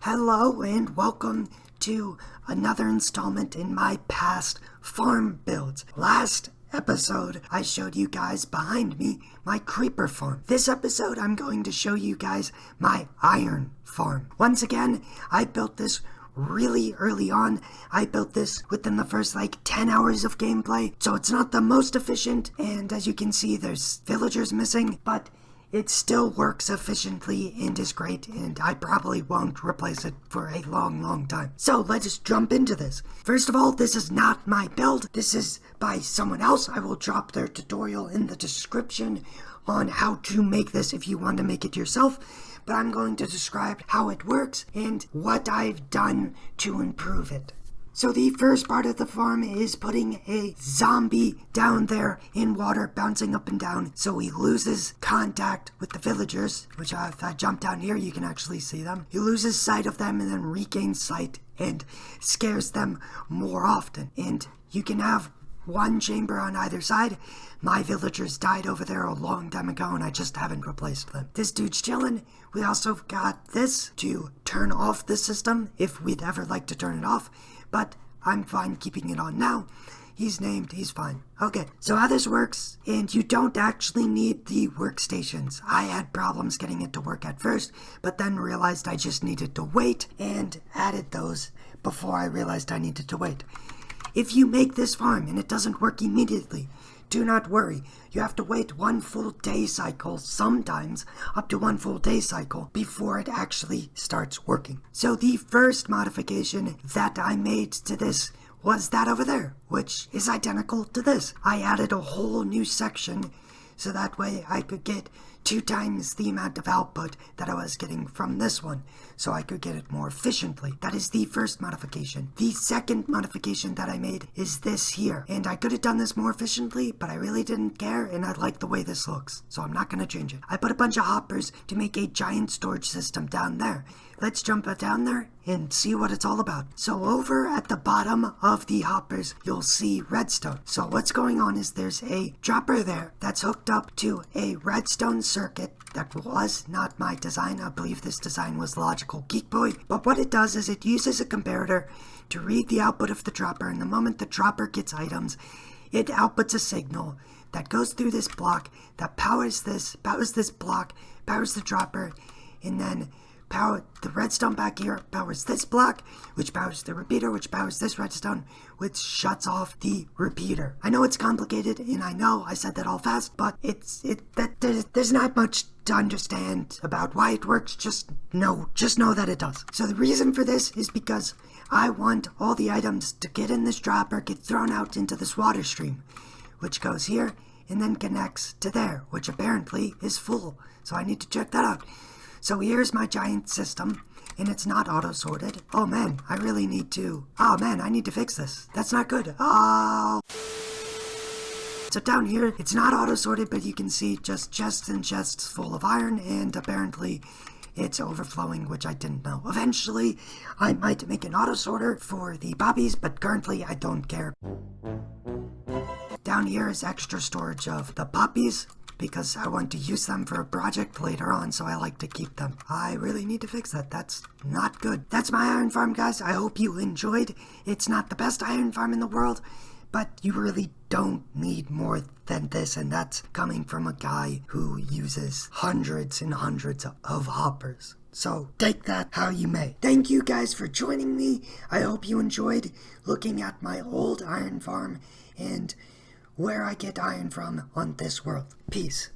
Hello and welcome to another installment in my past farm builds. Last episode, I showed you guys behind me my creeper farm. This episode, I'm going to show you guys my iron farm. Once again, I built this really early on. I built this within the first 10 hours of gameplay, so it's not the most efficient, and as you can see, there's villagers missing, but it still works efficiently and is great, and I probably won't replace it for a long time. So let's jump into this. First of all, this is not my build. This is by someone else. I will drop their tutorial in the description on how to make this if you want to make it yourself, but I'm going to describe how it works and what I've done to improve it. So the first part of the farm is putting a zombie down there in water, bouncing up and down, so he loses contact with the villagers, which if I jump down here, you can actually see them. He loses sight of them and then regains sight and scares them more often. And you can have one chamber on either side. My villagers died over there a long time ago and I just haven't replaced them. This dude's chilling. We also got this to turn off the system if we'd ever like to turn it off, but I'm fine keeping it on now. He's named, he's fine. Okay, so how this works, and you don't actually need the workstations. I had problems getting it to work at first, but then realized I just needed to wait and added those before I realized I needed to wait. If you make this farm and it doesn't work immediately, do not worry. You have to wait one full day cycle, sometimes up to one full day cycle, before it actually starts working. So the first modification that I made to this was that over there, which is identical to this. I added a whole new section so that way I could get 2 times the amount of output that I was getting from this one, so I could get it more efficiently. That is the first modification. The second modification that I made is this here, and I could have done this more efficiently, but I really didn't care, and I like the way this looks, so I'm not going to change it. I put a bunch of hoppers to make a giant storage system down there. Let's jump down there and see what it's all about. So over at the bottom of the hoppers, you'll see redstone. So what's going on is there's a dropper there that's hooked up to a redstone circuit that was not my design. I believe this design was Logical Geek Boy. But what it does is it uses a comparator to read the output of the dropper, and the moment the dropper gets items, it outputs a signal that goes through this block that powers this block, powers the dropper, and then the redstone back here powers this block, which powers the repeater, which powers this redstone, which shuts off the repeater. I know it's complicated, and I know I said that all fast, but there's not much to understand about why it works. Just know that it does. So the reason for this is because I want all the items to get in this dropper, get thrown out into this water stream, which goes here and then connects to there, which apparently is full. So I need to check that out. So here's my giant system, and it's not auto-sorted. Oh man, I need to fix this. That's not good. Oh. So down here, it's not auto-sorted, but you can see just chests and chests full of iron, and apparently it's overflowing, which I didn't know. Eventually, I might make an auto-sorter for the poppies, but currently I don't care. Down here is extra storage of the poppies, because I want to use them for a project later on, so I like to keep them. I really need to fix that. That's not good. That's my iron farm, guys. I hope you enjoyed. It's not the best iron farm in the world, but you really don't need more than this, and that's coming from a guy who uses hundreds and hundreds of hoppers. So take that how you may. Thank you guys for joining me. I hope you enjoyed looking at my old iron farm and where I get iron from on this world. Peace.